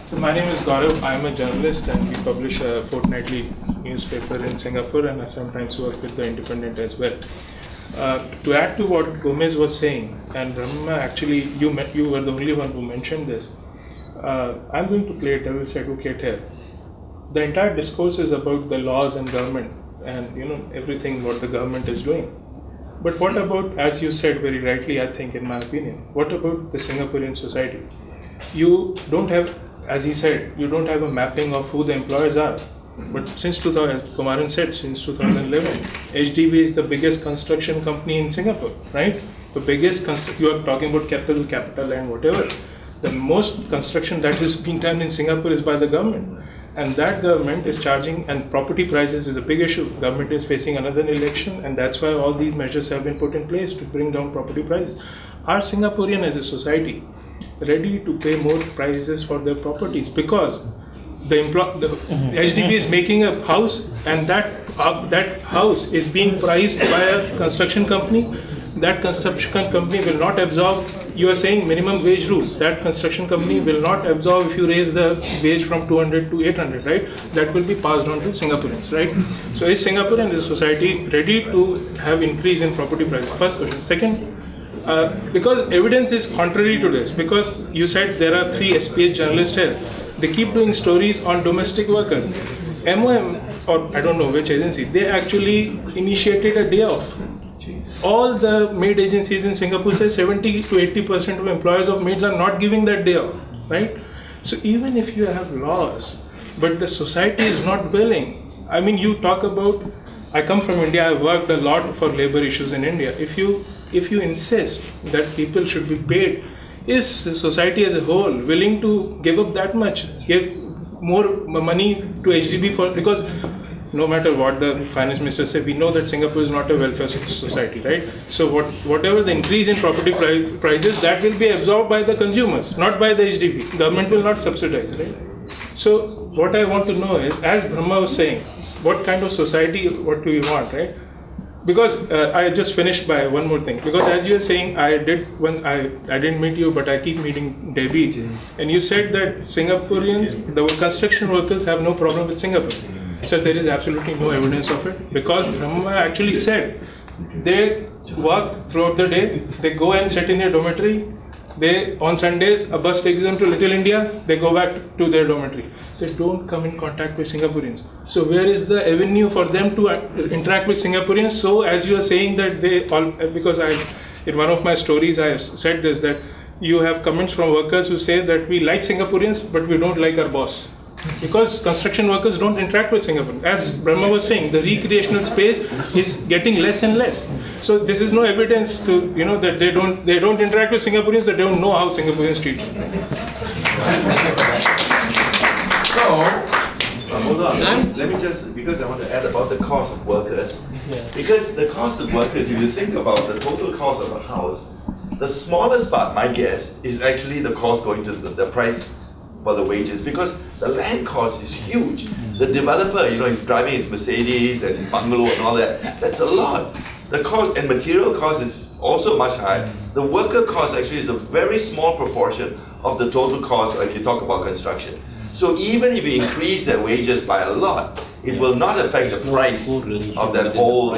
So my name is Gaurav. I am a journalist and we publish a fortnightly newspaper in Singapore, and I sometimes work with the Independent as well. To add to what Gomez was saying, and Brahma, actually you were the only one who mentioned this. I'm going to play devil's advocate here. The entire discourse is about the laws and government and everything what the government is doing. But what about, as you said very rightly, I think in my opinion, what about the Singaporean society? You don't have, as he said, you don't have a mapping of who the employers are. But since 2000, as Kumaran said, since 2011, HDB is the biggest construction company in Singapore, right? The biggest, you are talking about capital and whatever. The most construction that is being done in Singapore is by the government. And that government is charging, and property prices is a big issue. Government is facing another election, and that's why all these measures have been put in place to bring down property prices. Are Singaporean as a society ready to pay more prices for their properties? Because the HDB is making a house, and that house is being priced by a construction company. That construction company will not absorb, you are saying minimum wage rule, that construction company will not absorb if you raise the wage from 200 to 800, right? That will be passed on to Singaporeans, right? So is Singaporean as a society ready to have increase in property prices? First question. Second, because evidence is contrary to this, because you said there are 3 SPH journalists here. They keep doing stories on domestic workers. MOM, or I don't know which agency, they actually initiated a day off. All the maid agencies in Singapore say 70 to 80% of employers of maids are not giving that day off, right? So even if you have laws, but the society is not willing. I mean, you talk about, I come from India, I worked a lot for labor issues in India. If you insist that people should be paid, is society as a whole willing to give up that much, give more money to HDB for, because no matter what the finance minister said, we know that Singapore is not a welfare society, right? So whatever the increase in property prices, that will be absorbed by the consumers, not by the HDB. Government will not subsidize, right? So what I want to know is, as Brahma was saying, what kind of society, what do we want, right? Because I just finished by one more thing. Because as you were saying, I didn't meet you, but I keep meeting Debbie, and you said that Singaporeans, the construction workers, have no problem with Singapore. So there is absolutely no evidence of it, because Brahma actually said they work throughout the day, they go and sit in their dormitory, they on Sundays a bus takes them to Little India, they go back to their dormitory. They don't come in contact with Singaporeans. So where is the avenue for them to interact with Singaporeans? So as you are saying that they all, because in one of my stories I said this, that you have comments from workers who say that we like Singaporeans but we don't like our boss. Because construction workers don't interact with Singapore. As Brahma was saying, the recreational space is getting less and less. So this is no evidence to, that they don't interact with Singaporeans, they don't know how Singaporeans treat them. So, hold on. Let me just, because I want to add about the cost of workers. Because the cost of workers, if you think about the total cost of a house, the smallest part, my guess, is actually the cost going to the price for the wages, because the land cost is huge. The developer, he's driving his Mercedes and his bungalow and all that. That's a lot. The cost and material cost is also much higher. The worker cost actually is a very small proportion of the total cost if you talk about construction. So even if you increase their wages by a lot, it will not affect the price of that whole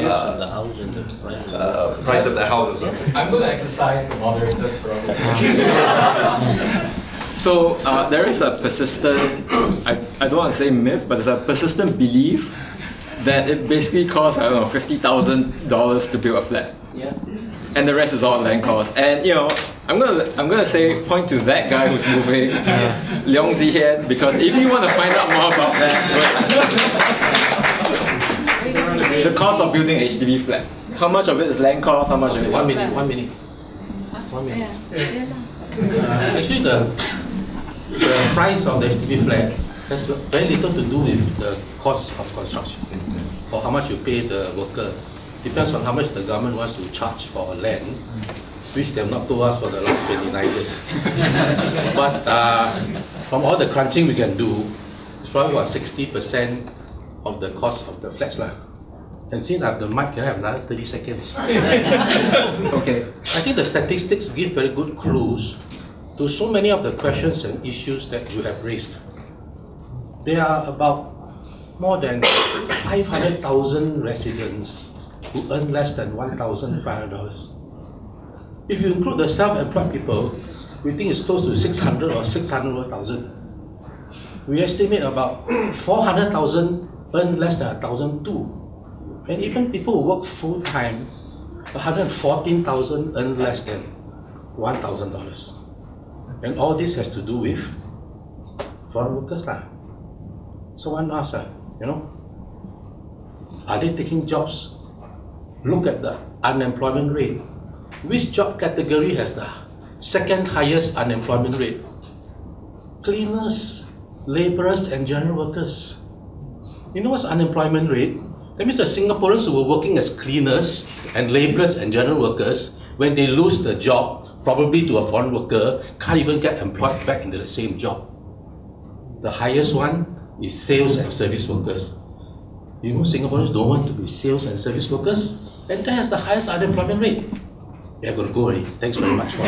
price of the house. I'm going to exercise the moderator's prerogative. So there is a persistent, I don't want to say myth, but there's a persistent belief that it basically costs, I don't know, $50,000 to build a flat. Yeah. And the rest is all land costs. And I'm gonna say, point to that guy who's moving, Leong Sze Hian, because if you want to find out more about that, the cost of building HDB flat. How much of it is land cost? How much of it is 1 minute. 1 minute. 1 minute. Actually, the price of the HDB flat has very little to do with the cost of construction or how much you pay the worker. Depends on how much the government wants to charge for land, which they have not told us for the last 29 years. But from all the crunching we can do, it's probably about 60% of the cost of the flats. And since I have the mic, can I have another 30 seconds? Okay. I think the statistics give very good clues to so many of the questions and issues that you have raised. There are about more than 500,000 residents who earn less than $1,500. If you include the self-employed people, we think it's close to 600 or 600,000. We estimate about 400,000 earn less than 1,200. And even people who work full-time, 114,000 earn less than $1,000. And all this has to do with foreign workers. So one asks, are they taking jobs? Look at the unemployment rate. Which job category has the second highest unemployment rate? Cleaners, laborers, and general workers. You know what's unemployment rate? That means the Singaporeans who were working as cleaners and laborers and general workers, when they lose the job, probably to a foreign worker, can't even get employed back into the same job. The highest one is sales and service workers. You know, Singaporeans don't want to be sales and service workers, and that has the highest unemployment rate. Yeah, I'm going to go already. Thanks very much for